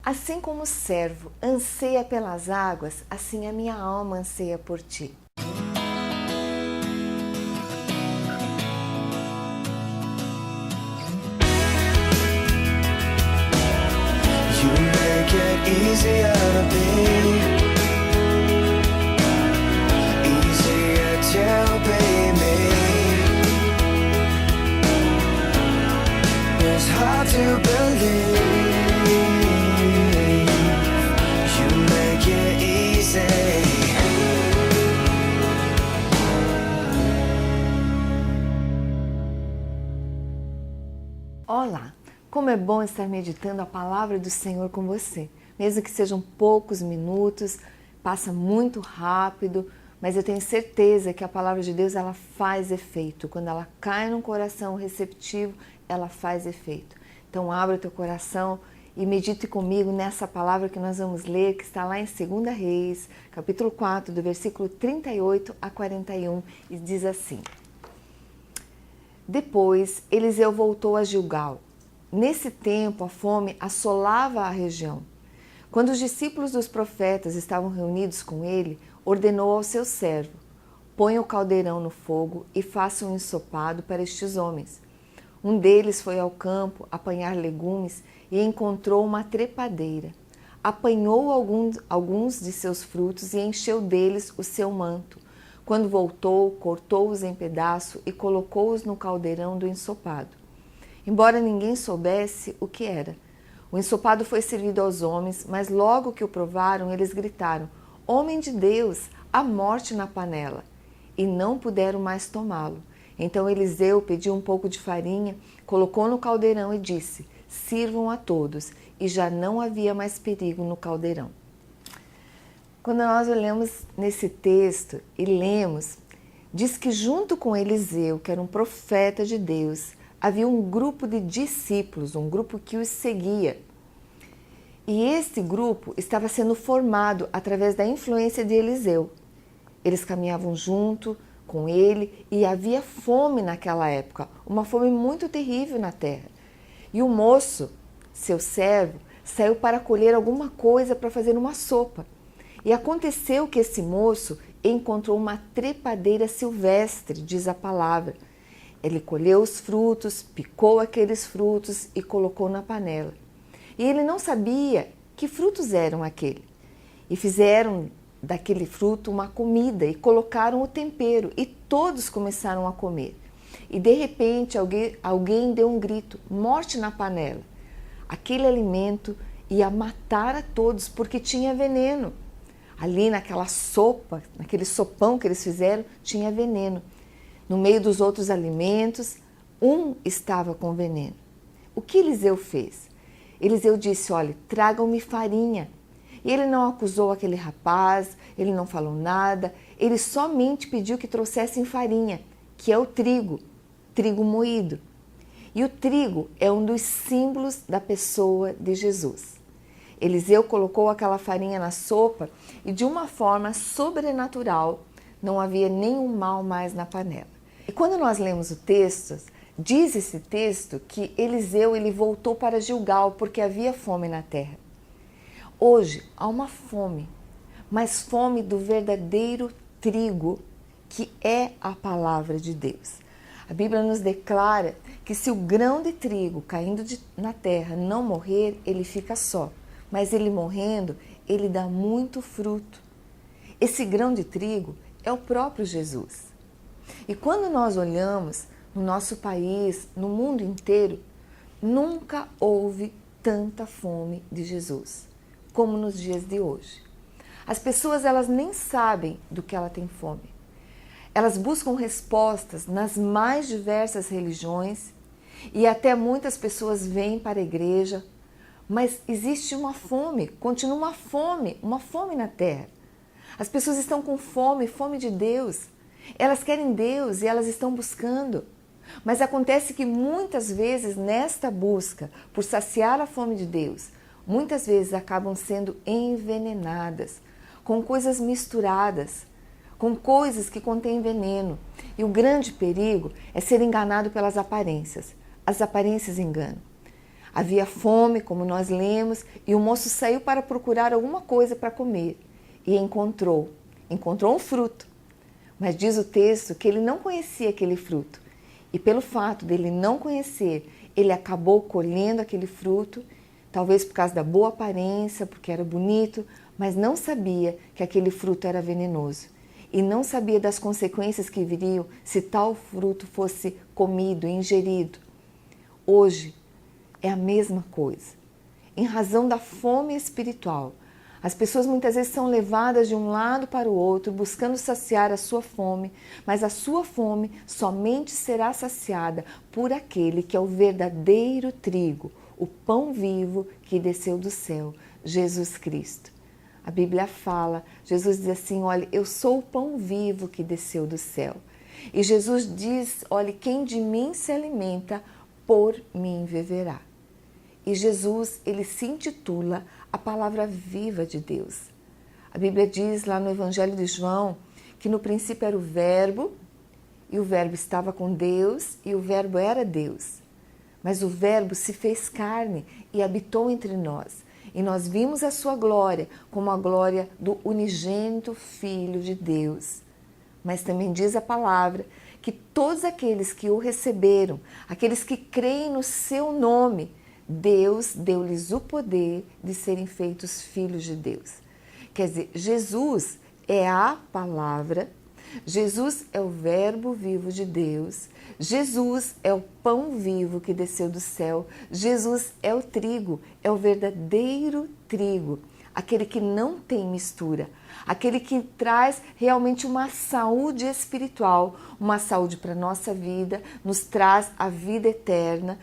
Assim como o servo anseia pelas águas, assim a minha alma anseia por ti. You make it easier to be, easier to be me. It's hard to believe. You make it easy. Olá! Como é bom estar meditando a palavra do Senhor com você. Mesmo que sejam poucos minutos, passa muito rápido, mas eu tenho certeza que a palavra de Deus ela faz efeito. Quando ela cai num coração receptivo, ela faz efeito. Então abra o teu coração e medite comigo nessa palavra que nós vamos ler, que está lá em 2 Reis, capítulo 4, do versículo 38 a 41, e diz assim: Depois Eliseu voltou a Gilgal. Nesse tempo, a fome assolava a região. Quando os discípulos dos profetas estavam reunidos com ele, ordenou ao seu servo: Ponha o caldeirão no fogo e faça um ensopado para estes homens. Um deles foi ao campo apanhar legumes e encontrou uma trepadeira. Apanhou alguns de seus frutos e encheu deles o seu manto. Quando voltou, cortou-os em pedaços e colocou-os no caldeirão do ensopado. Embora ninguém soubesse o que era. O ensopado foi servido aos homens, mas logo que o provaram, eles gritaram: Homem de Deus, há morte na panela! E não puderam mais tomá-lo. Então Eliseu pediu um pouco de farinha, colocou no caldeirão e disse: Sirvam a todos. E já não havia mais perigo no caldeirão. Quando nós olhamos nesse texto e lemos, diz que junto com Eliseu, que era um profeta de Deus, havia um grupo de discípulos, um grupo que os seguia. E esse grupo estava sendo formado através da influência de Eliseu. Eles caminhavam junto com ele e havia fome naquela época, uma fome muito terrível na terra. E o moço, seu servo, saiu para colher alguma coisa para fazer uma sopa. E aconteceu que esse moço encontrou uma trepadeira silvestre, diz a palavra. Ele colheu os frutos, picou aqueles frutos e colocou na panela. E ele não sabia que frutos eram aquele. E fizeram daquele fruto uma comida e colocaram o tempero e todos começaram a comer. E de repente alguém deu um grito: morte na panela. Aquele alimento ia matar a todos porque tinha veneno. Ali naquela sopa, naquele sopão que eles fizeram, tinha veneno. No meio dos outros alimentos, um estava com veneno. O que Eliseu fez? Eliseu disse: olha, tragam-me farinha. E ele não acusou aquele rapaz, ele não falou nada, ele somente pediu que trouxessem farinha, que é o trigo moído. E o trigo é um dos símbolos da pessoa de Jesus. Eliseu colocou aquela farinha na sopa e de uma forma sobrenatural não havia nenhum mal mais na panela. E quando nós lemos o texto, diz esse texto que Eliseu ele voltou para Gilgal porque havia fome na terra. Hoje há uma fome, mas fome do verdadeiro trigo, que é a palavra de Deus. A Bíblia nos declara que se o grão de trigo caindo na terra não morrer, ele fica só. Mas ele morrendo, ele dá muito fruto. Esse grão de trigo é o próprio Jesus. E quando nós olhamos no nosso país, no mundo inteiro, nunca houve tanta fome de Jesus como nos dias de hoje. As pessoas elas nem sabem do que ela tem fome. Elas buscam respostas nas mais diversas religiões e até muitas pessoas vêm para a igreja, mas existe uma fome, continua uma fome na terra. As pessoas estão com fome, fome de Deus. Elas querem Deus e elas estão buscando. Mas acontece que muitas vezes nesta busca por saciar a fome de Deus, muitas vezes acabam sendo envenenadas, com coisas misturadas, com coisas que contêm veneno. E o grande perigo é ser enganado pelas aparências. As aparências enganam. Havia fome, como nós lemos, e o moço saiu para procurar alguma coisa para comer e encontrou um fruto. Mas diz o texto que ele não conhecia aquele fruto. E pelo fato dele não conhecer, ele acabou colhendo aquele fruto, talvez por causa da boa aparência, porque era bonito, mas não sabia que aquele fruto era venenoso. E não sabia das consequências que viriam se tal fruto fosse comido, ingerido. Hoje é a mesma coisa. Em razão da fome espiritual, as pessoas muitas vezes são levadas de um lado para o outro, buscando saciar a sua fome, mas a sua fome somente será saciada por aquele que é o verdadeiro trigo, o pão vivo que desceu do céu, Jesus Cristo. A Bíblia fala, Jesus diz assim, olha, eu sou o pão vivo que desceu do céu. E Jesus diz, olha, quem de mim se alimenta, por mim viverá. E Jesus, ele se intitula a palavra viva de Deus. A Bíblia diz lá no Evangelho de João que no princípio era o Verbo, e o Verbo estava com Deus, e o Verbo era Deus. Mas o Verbo se fez carne e habitou entre nós. E nós vimos a sua glória como a glória do unigênito Filho de Deus. Mas também diz a palavra que todos aqueles que o receberam, aqueles que creem no seu nome, Deus deu-lhes o poder de serem feitos filhos de Deus. Quer dizer, Jesus é a palavra, Jesus é o verbo vivo de Deus, Jesus é o pão vivo que desceu do céu, Jesus é o trigo, é o verdadeiro trigo, aquele que não tem mistura, aquele que traz realmente uma saúde espiritual, uma saúde para a nossa vida, nos traz a vida eterna,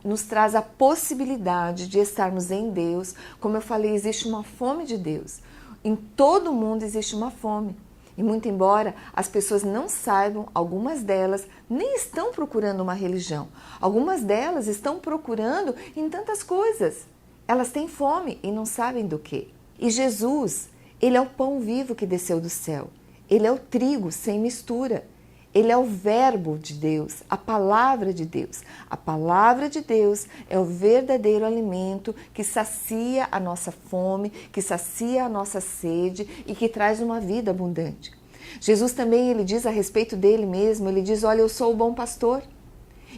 nos traz a possibilidade de estarmos em Deus. Como eu falei, existe uma fome de Deus. Em todo mundo existe uma fome. E muito embora as pessoas não saibam, algumas delas nem estão procurando uma religião. Algumas delas estão procurando em tantas coisas. Elas têm fome e não sabem do quê. E Jesus, ele é o pão vivo que desceu do céu. Ele é o trigo sem mistura. Ele é o verbo de Deus, a palavra de Deus. A palavra de Deus é o verdadeiro alimento que sacia a nossa fome, que sacia a nossa sede e que traz uma vida abundante. Jesus também, ele diz a respeito dele mesmo, ele diz, olha, eu sou o bom pastor.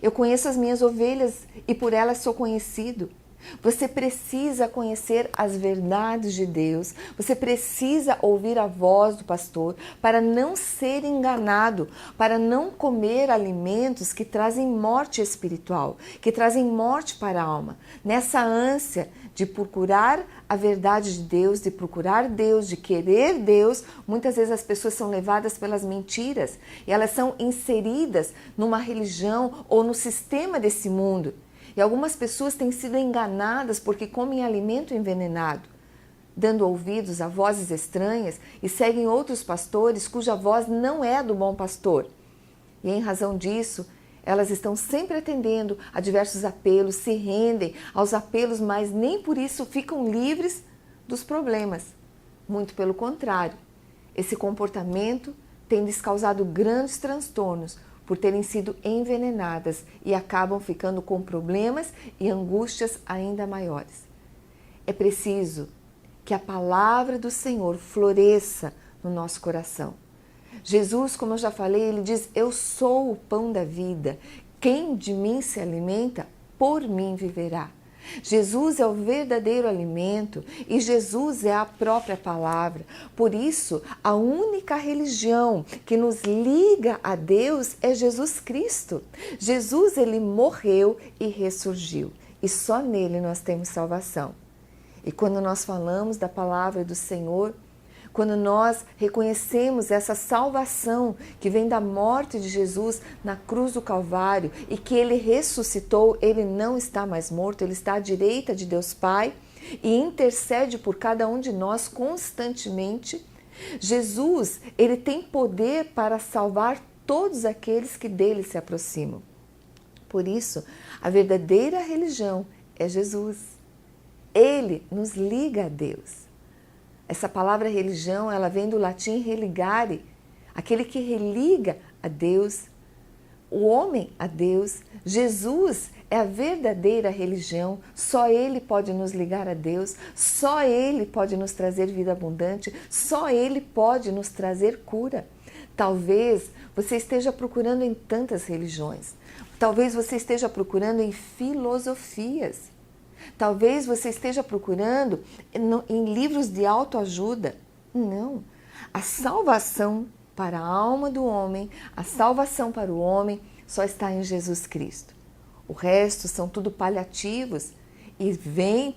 Eu conheço as minhas ovelhas e por elas sou conhecido. Você precisa conhecer as verdades de Deus, você precisa ouvir a voz do pastor para não ser enganado, para não comer alimentos que trazem morte espiritual, que trazem morte para a alma. Nessa ânsia de procurar a verdade de Deus, de procurar Deus, de querer Deus, muitas vezes as pessoas são levadas pelas mentiras e elas são inseridas numa religião ou no sistema desse mundo. E algumas pessoas têm sido enganadas porque comem alimento envenenado, dando ouvidos a vozes estranhas e seguem outros pastores cuja voz não é a do bom pastor. E em razão disso, elas estão sempre atendendo a diversos apelos, se rendem aos apelos, mas nem por isso ficam livres dos problemas. Muito pelo contrário, esse comportamento tem lhes causado grandes transtornos, por terem sido envenenadas e acabam ficando com problemas e angústias ainda maiores. É preciso que a palavra do Senhor floresça no nosso coração. Jesus, como eu já falei, ele diz, eu sou o pão da vida. Quem de mim se alimenta, por mim viverá. Jesus é o verdadeiro alimento e Jesus é a própria palavra. Por isso, a única religião que nos liga a Deus é Jesus Cristo. Jesus, ele morreu e ressurgiu e só nele nós temos salvação. E quando nós falamos da palavra do Senhor, quando nós reconhecemos essa salvação que vem da morte de Jesus na cruz do Calvário e que ele ressuscitou, ele não está mais morto, ele está à direita de Deus Pai e intercede por cada um de nós constantemente. Jesus, ele tem poder para salvar todos aqueles que dele se aproximam. Por isso, a verdadeira religião é Jesus. Ele nos liga a Deus. Essa palavra religião, ela vem do latim religare, aquele que religa a Deus, o homem a Deus. Jesus é a verdadeira religião, só Ele pode nos ligar a Deus, só Ele pode nos trazer vida abundante, só Ele pode nos trazer cura. Talvez você esteja procurando em tantas religiões, talvez você esteja procurando em filosofias, talvez você esteja procurando em livros de autoajuda. Não, a salvação para a alma do homem, a salvação para o homem só está em Jesus Cristo. O resto são tudo paliativos e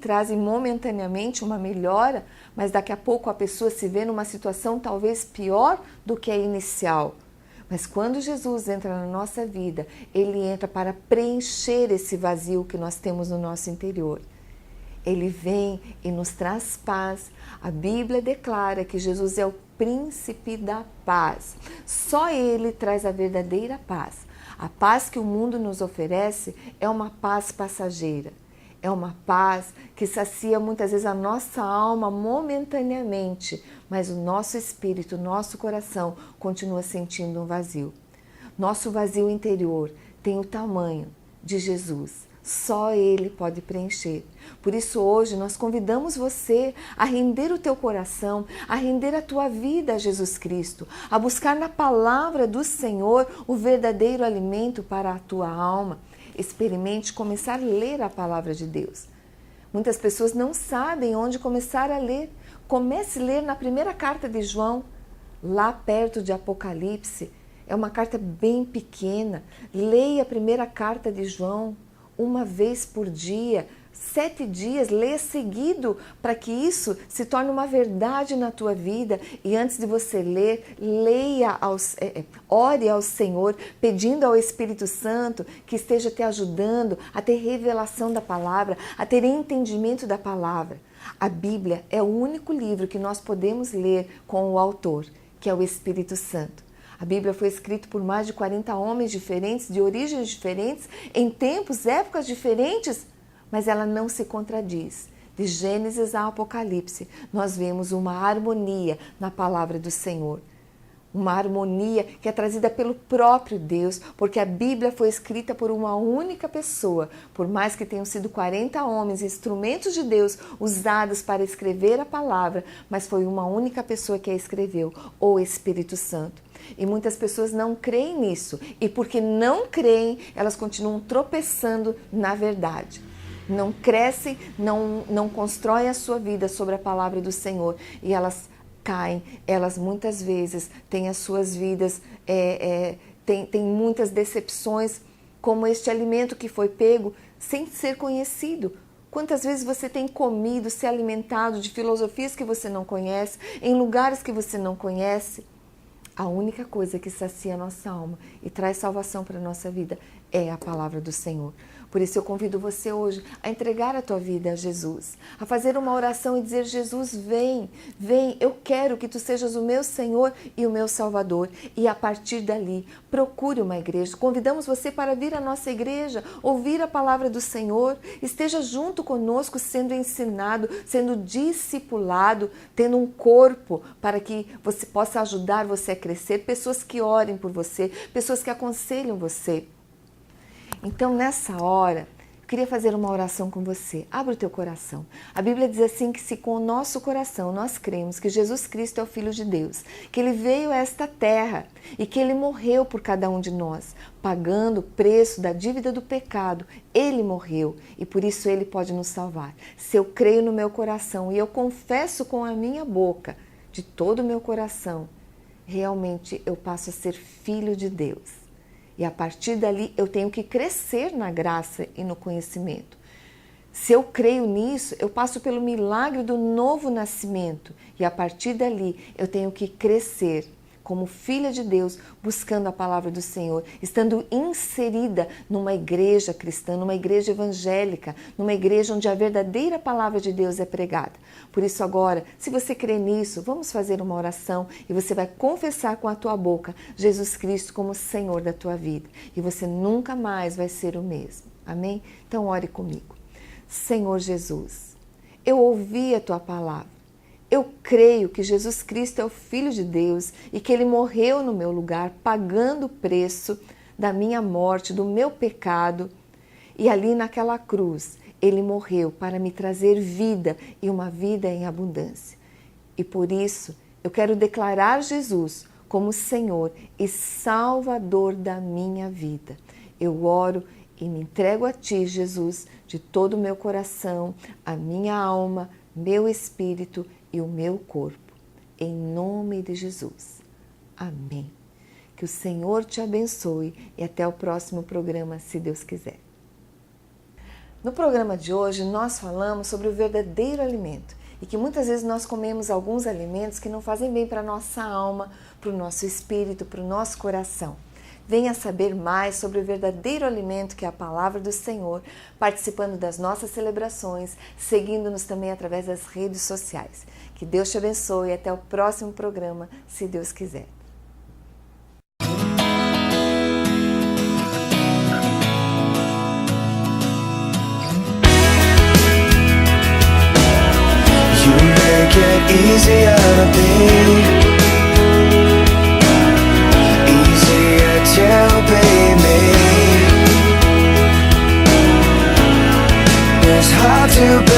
trazem momentaneamente uma melhora, mas daqui a pouco a pessoa se vê numa situação talvez pior do que a inicial. Mas quando Jesus entra na nossa vida, Ele entra para preencher esse vazio que nós temos no nosso interior. Ele vem e nos traz paz. A Bíblia declara que Jesus é o príncipe da paz. Só Ele traz a verdadeira paz. A paz que o mundo nos oferece é uma paz passageira. É uma paz que sacia muitas vezes a nossa alma momentaneamente, mas o nosso espírito, o nosso coração continua sentindo um vazio. Nosso vazio interior tem o tamanho de Jesus. Só Ele pode preencher. Por isso hoje nós convidamos você a render o teu coração, a render a tua vida a Jesus Cristo, a buscar na palavra do Senhor o verdadeiro alimento para a tua alma. Experimente começar a ler a palavra de Deus. Muitas pessoas não sabem onde começar a ler. Comece a ler na primeira carta de João, lá perto de Apocalipse. É uma carta bem pequena. Leia a primeira carta de João uma vez por dia, 7 dias, leia seguido, para que isso se torne uma verdade na tua vida. E antes de você ler, ore ao Senhor, pedindo ao Espírito Santo que esteja te ajudando a ter revelação da palavra, a ter entendimento da palavra. A Bíblia é o único livro que nós podemos ler com o autor, que é o Espírito Santo. A Bíblia foi escrita por mais de 40 homens diferentes, de origens diferentes, em tempos, épocas diferentes, mas ela não se contradiz. De Gênesis a Apocalipse, nós vemos uma harmonia na palavra do Senhor. Uma harmonia que é trazida pelo próprio Deus, porque a Bíblia foi escrita por uma única pessoa. Por mais que tenham sido 40 homens, instrumentos de Deus usados para escrever a palavra, mas foi uma única pessoa que a escreveu, o Espírito Santo. E muitas pessoas não creem nisso. E porque não creem, elas continuam tropeçando na verdade. Não crescem, não constroem a sua vida sobre a palavra do Senhor. E elas caem, elas muitas vezes têm as suas vidas, têm muitas decepções, como este alimento que foi pego sem ser conhecido. Quantas vezes você tem comido, se alimentado de filosofias que você não conhece, em lugares que você não conhece? A única coisa que sacia a nossa alma e traz salvação para a nossa vida é a palavra do Senhor. Por isso eu convido você hoje a entregar a tua vida a Jesus, a fazer uma oração e dizer: Jesus, vem, eu quero que tu sejas o meu Senhor e o meu Salvador. E a partir dali, procure uma igreja. Convidamos você para vir à nossa igreja, ouvir a palavra do Senhor, esteja junto conosco, sendo ensinado, sendo discipulado, tendo um corpo para que você possa ajudar você a crescer, pessoas que orem por você, pessoas que aconselham você. Então, nessa hora, eu queria fazer uma oração com você. Abra o teu coração. A Bíblia diz assim que se com o nosso coração nós cremos que Jesus Cristo é o Filho de Deus, que Ele veio a esta terra e que Ele morreu por cada um de nós, pagando o preço da dívida do pecado. Ele morreu e por isso Ele pode nos salvar. Se eu creio no meu coração e eu confesso com a minha boca, de todo o meu coração, realmente eu passo a ser filho de Deus. E a partir dali eu tenho que crescer na graça e no conhecimento. Se eu creio nisso, eu passo pelo milagre do novo nascimento. E a partir dali eu tenho que crescer como filha de Deus, buscando a palavra do Senhor, estando inserida numa igreja cristã, numa igreja evangélica, numa igreja onde a verdadeira palavra de Deus é pregada. Por isso agora, se você crê nisso, vamos fazer uma oração e você vai confessar com a tua boca Jesus Cristo como Senhor da tua vida. E você nunca mais vai ser o mesmo. Amém? Então ore comigo. Senhor Jesus, eu ouvi a tua palavra. Eu creio que Jesus Cristo é o Filho de Deus e que Ele morreu no meu lugar, pagando o preço da minha morte, do meu pecado. E ali naquela cruz, Ele morreu para me trazer vida e uma vida em abundância. E por isso, eu quero declarar Jesus como Senhor e Salvador da minha vida. Eu oro e me entrego a Ti, Jesus, de todo o meu coração, a minha alma, meu espírito e o meu corpo. Em nome de Jesus. Amém. Que o Senhor te abençoe e até o próximo programa, se Deus quiser. No programa de hoje, nós falamos sobre o verdadeiro alimento e que muitas vezes nós comemos alguns alimentos que não fazem bem para a nossa alma, para o nosso espírito, para o nosso coração. Venha saber mais sobre o verdadeiro alimento que é a Palavra do Senhor, participando das nossas celebrações, seguindo-nos também através das redes sociais. Que Deus te abençoe e até o próximo programa, se Deus quiser. Get easier to be, easier to be me. It's hard to